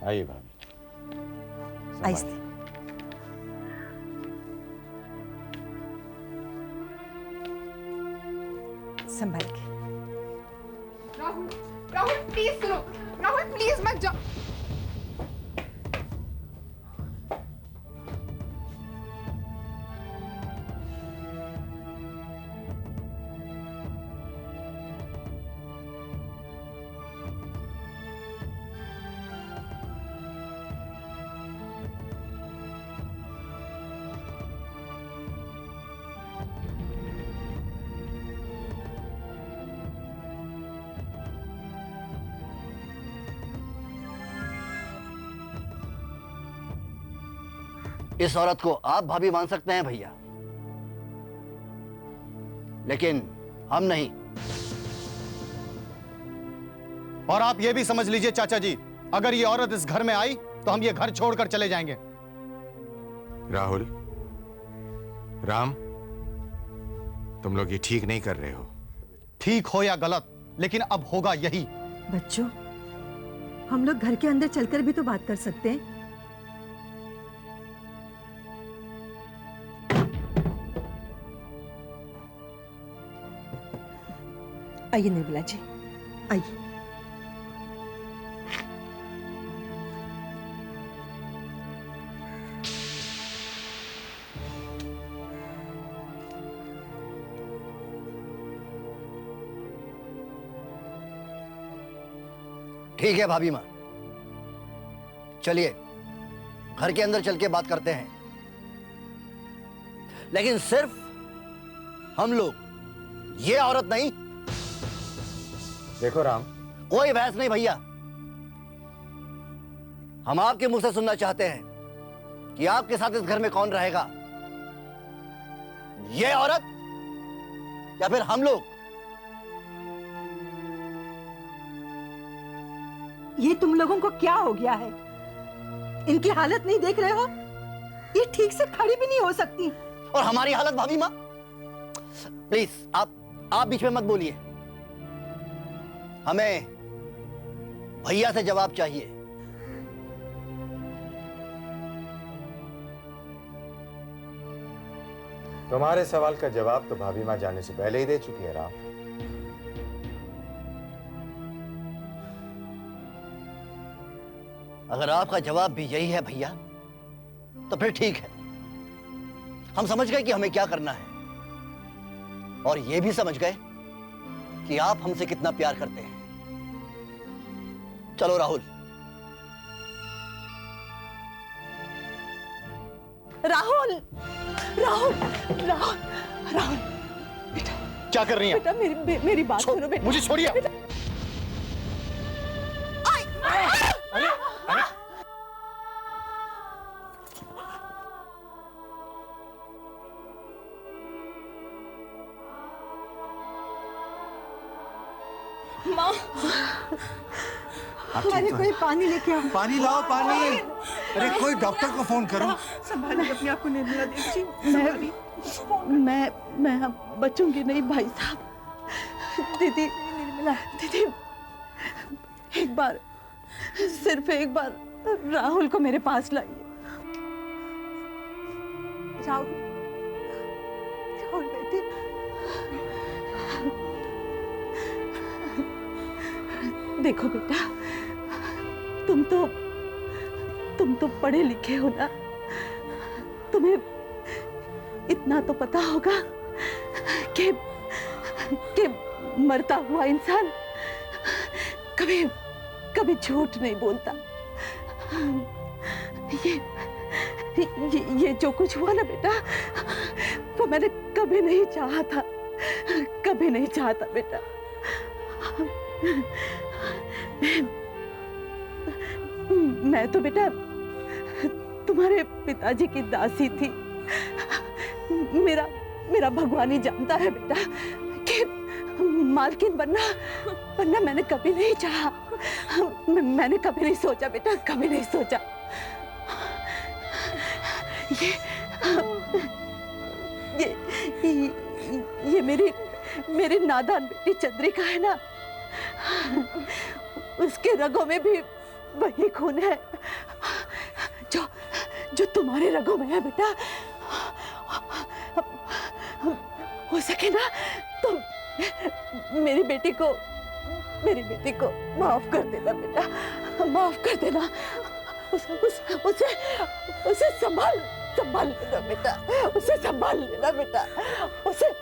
आइए भाभी। आहिस्ते। संभाल के। राहुल, राहुल प्लीज सुनो। राहुल प्लीज मत जाओ। इस औरत को आप भाभी मान सकते हैं भैया, लेकिन हम नहीं। और आप ये भी समझ लीजिए चाचा जी, अगर ये औरत इस घर में आई तो हम ये घर छोड़कर चले जाएंगे। राहुल, राम, तुम लोग ये ठीक नहीं कर रहे हो। ठीक हो या गलत, लेकिन अब होगा यही। बच्चों, हम लोग घर के अंदर चलकर भी तो बात कर सकते हैं। आइए निर्मला जी, आइए। ठीक है भाभी माँ, चलिए घर के अंदर चल के बात करते हैं, लेकिन सिर्फ हम लोग, ये औरत नहीं। देखो राम, कोई बहस नहीं भैया। हम आपके मुंह से सुनना चाहते हैं कि आपके साथ इस घर में कौन रहेगा, ये औरत या फिर हम लोग। ये तुम लोगों को क्या हो गया है? इनकी हालत नहीं देख रहे हो? ये ठीक से खड़ी भी नहीं हो सकती। और हमारी हालत भाभी माँ, प्लीज आप बीच में मत बोलिए। हमें भैया से जवाब चाहिए। तुम्हारे सवाल का जवाब तो भाभी माँ जाने से पहले ही दे चुकी है राम। अगर आपका जवाब भी यही है भैया, तो फिर ठीक है। हम समझ गए कि हमें क्या करना है, और ये भी समझ गए कि आप हमसे कितना प्यार करते हैं। चलो राहुल। राहुल, राहुल, राहुल, राहुल, बेटा क्या कर रही हैं? बेटा मेरी बात सुनो बेटा। मुझे छोड़िए। बेटा। अरे, अरे, माँ, अरे कोई पानी लेके आओ। पानी लाओ, पानी। अरे कोई डॉक्टर को फोन करो। संभालिए अपने आप को निर्मला देवी जी, संभालिए। मैं बचूंगी नहीं भाई साहब। दीदी, निर्मला दीदी, एक बार, सिर्फ एक बार राहुल को मेरे पास लाइए। राहुल, राहुल बेटी, देखो बेटा, तुम तो पढ़े लिखे हो ना, तुम्हें इतना तो पता होगा कि मरता हुआ इंसान कभी झूठ नहीं बोलता। ये जो कुछ हुआ ना बेटा, वो मैंने कभी नहीं चाहा था, कभी नहीं चाहा था बेटा। मैं तो बेटा तुम्हारे पिताजी की दासी थी। मेरा भगवान ही जानता है बेटा कि मालकिन बनना मैंने कभी नहीं चाहा। मैंने कभी नहीं सोचा बेटा, कभी नहीं सोचा। ये मेरी नादान बेटी चंद्रिका है ना, उसके रगों में भी वही खून है जो जो तुम्हारे रगों में है बेटा। हो सके ना तो मेरी बेटी को माफ कर देना बेटा, माफ कर देना। उसे संभाल लेना बेटा, उसे संभाल लेना बेटा, उसे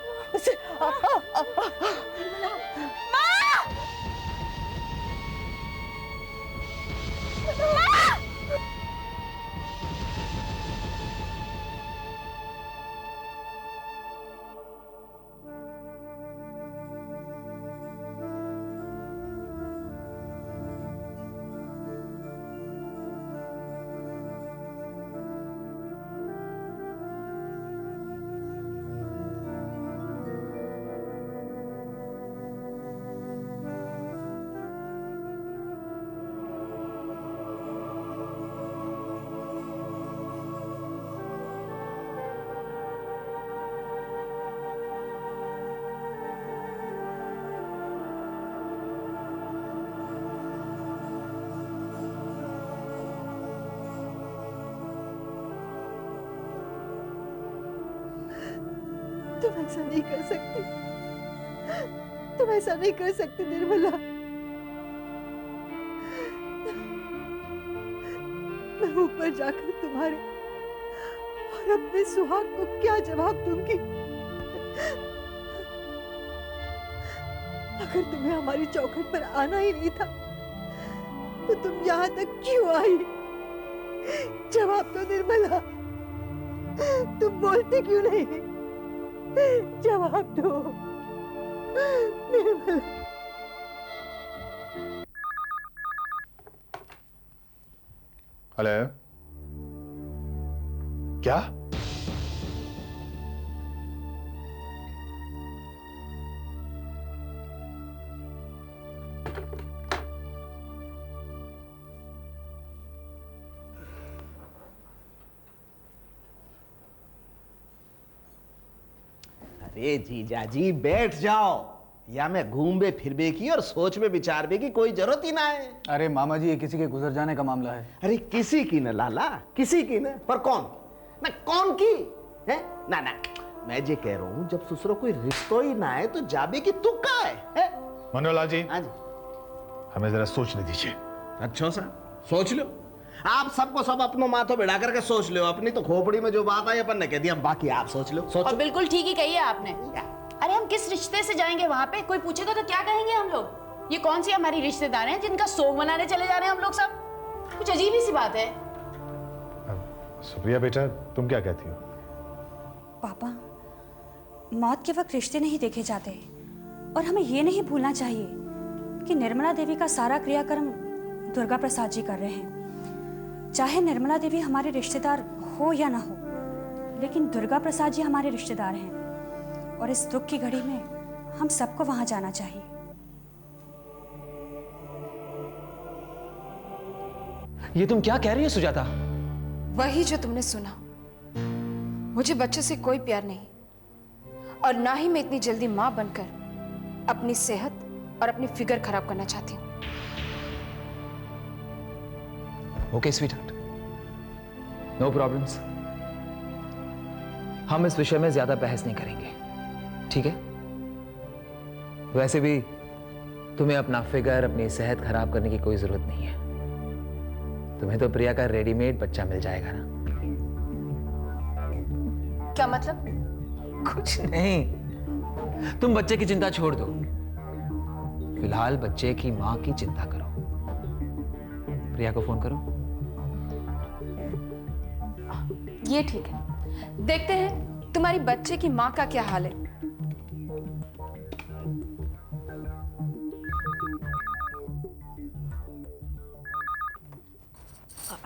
तुम ऐसा नहीं कर सकती, तुम ऐसा नहीं कर सकती निर्मला। मैं ऊपर जाकर तुम्हारे और अपने सुहाग को क्या जवाब दूंगी? अगर तुम्हें हमारी चौखट पर आना ही नहीं था तो तुम यहाँ तक क्यों आई? जवाब दो निर्मला, तुम बोलती क्यों नहीं? जवाब दो निर्मला। हेलो, क्या? अरे जीजा जी बैठ जाओ, या मैं घूमबे फिरबे की और सोचबे विचारबे की कोई जरूरत ही ना है। अरे मामा जी, ये किसी के गुजर जाने का मामला है। अरे किसी की न लाला, किसी की न, पर कौन ना, कौन की है ना ना। मैं जे कह रहा हूँ, जब ससुरो कोई रिश्तो ही ना है तो जाबे की तुक्का है? मनोहरलाल जी, हाँ जी, हमें जरा सोचने दीजिए। अच्छा सा सोच लो, आप सबको सब अपनो माथो बिठा करके सोच लो। अपनी तो खोपड़ी में जो बात आई अपन ने कह दिया, बाकी आप सोच लो। सोचो। और बिल्कुल ठीक ही कही है आपने। अरे हम किस रिश्ते से जाएंगे वहां पे? कोई पूछेगा तो क्या कहेंगे हम लोग? ये कौन सी हमारी रिश्तेदार हैं जिनका सोग मनाने चले जा रहे हैं हम लोग सब? कुछ अजीब ही सी बात है। सुप्रिया बेटा, तुम क्या कहती हो? पापा, मौत के वक्त रिश्ते नहीं देखे जाते, और हमें ये नहीं भूलना चाहिए कि निर्मला देवी का सारा क्रियाक्रम दुर्गा प्रसाद जी कर रहे हैं। चाहे निर्मला देवी हमारे रिश्तेदार हो या ना हो, लेकिन दुर्गा प्रसाद जी हमारे रिश्तेदार हैं, और इस दुख की घड़ी में हम सबको वहां जाना चाहिए। ये तुम क्या कह रही हो सुजाता? वही जो तुमने सुना। मुझे बच्चों से कोई प्यार नहीं, और ना ही मैं इतनी जल्दी मां बनकर अपनी सेहत और अपनी फिगर खराब करना चाहती हूँ। Okay sweetheart, no problems. हम इस विषय में ज्यादा बहस नहीं करेंगे, ठीक है? वैसे भी तुम्हें अपना फिगर, अपनी सेहत खराब करने की कोई जरूरत नहीं है। तुम्हें तो प्रिया का रेडीमेड बच्चा मिल जाएगा ना। क्या मतलब? कुछ नहीं, तुम बच्चे की चिंता छोड़ दो। फिलहाल बच्चे की मां की चिंता करो। प्रिया को फोन करो। ये ठीक है, देखते हैं तुम्हारी बच्चे की माँ का क्या हाल है।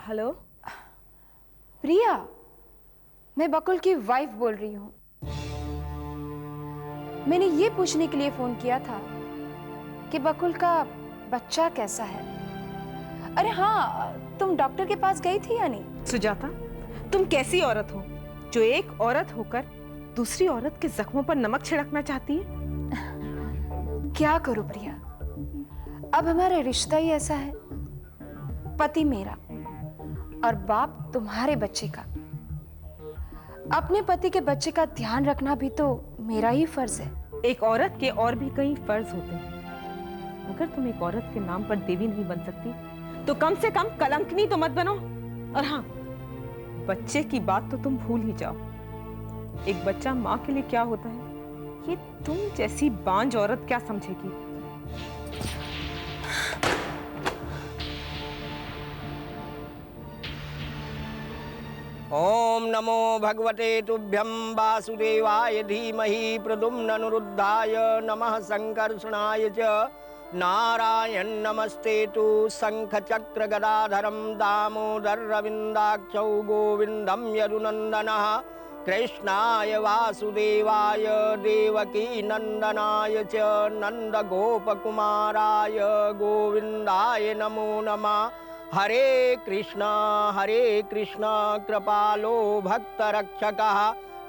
हेलो प्रिया, मैं बकुल की वाइफ बोल रही हूँ। मैंने ये पूछने के लिए फोन किया था कि बकुल का बच्चा कैसा है। अरे हाँ, तुम डॉक्टर के पास गई थी या नहीं? सुजाता, तुम कैसी औरत हो जो एक औरत होकर दूसरी औरत के जख्मों पर नमक छिड़कना चाहती है? क्या करूं प्रिया, अब हमारा रिश्ता ही ऐसा है। पति मेरा और बाप तुम्हारे बच्चे का। अपने पति के बच्चे का ध्यान रखना भी तो मेरा ही फर्ज है। एक औरत के और भी कई फर्ज होते हैं। अगर तुम एक औरत के नाम पर देवी नहीं बन सकती तो कम से कम कलंकनी तो मत बनो। और हाँ, बच्चे की बात तो तुम भूल ही जाओ। एक बच्चा माँ के लिए क्या होता है ये तुम जैसी बांझ औरत क्या समझेगी। ओम नमो भगवते तुभ्यं वासुदेवाय धीमहि प्रद्युम्ननुरुद्धाय नमः संकर्षणाय च। नारायण नमस्तेतु शंख चक्र गदाधरं दामोदरविन्दाक्षौ गोविन्दं यदुनन्दनः। कृष्णाय वासुदेवाय देवकी नंदनाय च नंदगोपकुमाराय गोविन्दाय नमो नमः। हरे कृष्णा कृपालो भक्तरक्षकः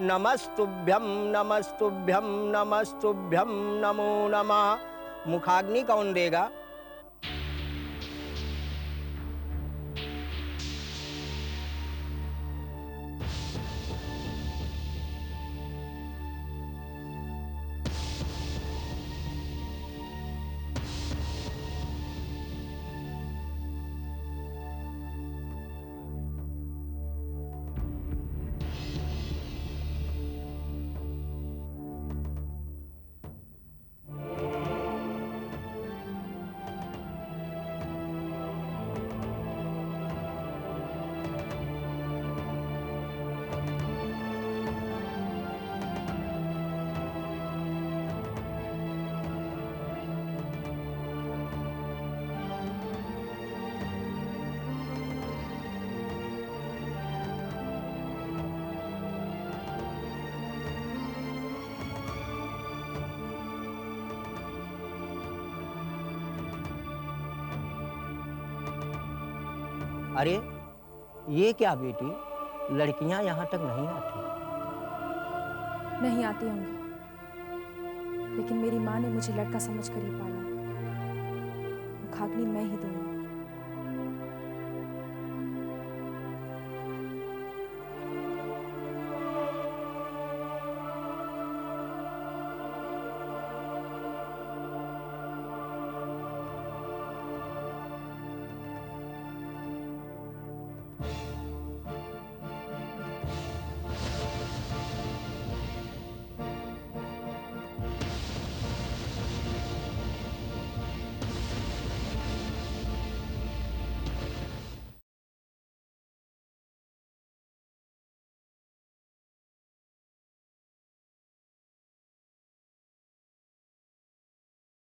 नमस्तुभ्यं नमस्तुभ्यं नमस्तुभ्यं नमो नमः। मुखाग्नि कौन देगा? अरे ये क्या बेटी, लड़कियां यहाँ तक नहीं आती? नहीं आती होंगी, लेकिन मेरी माँ ने मुझे लड़का समझकर ही पाला। मुखाग्नि मैं ही दूंगी।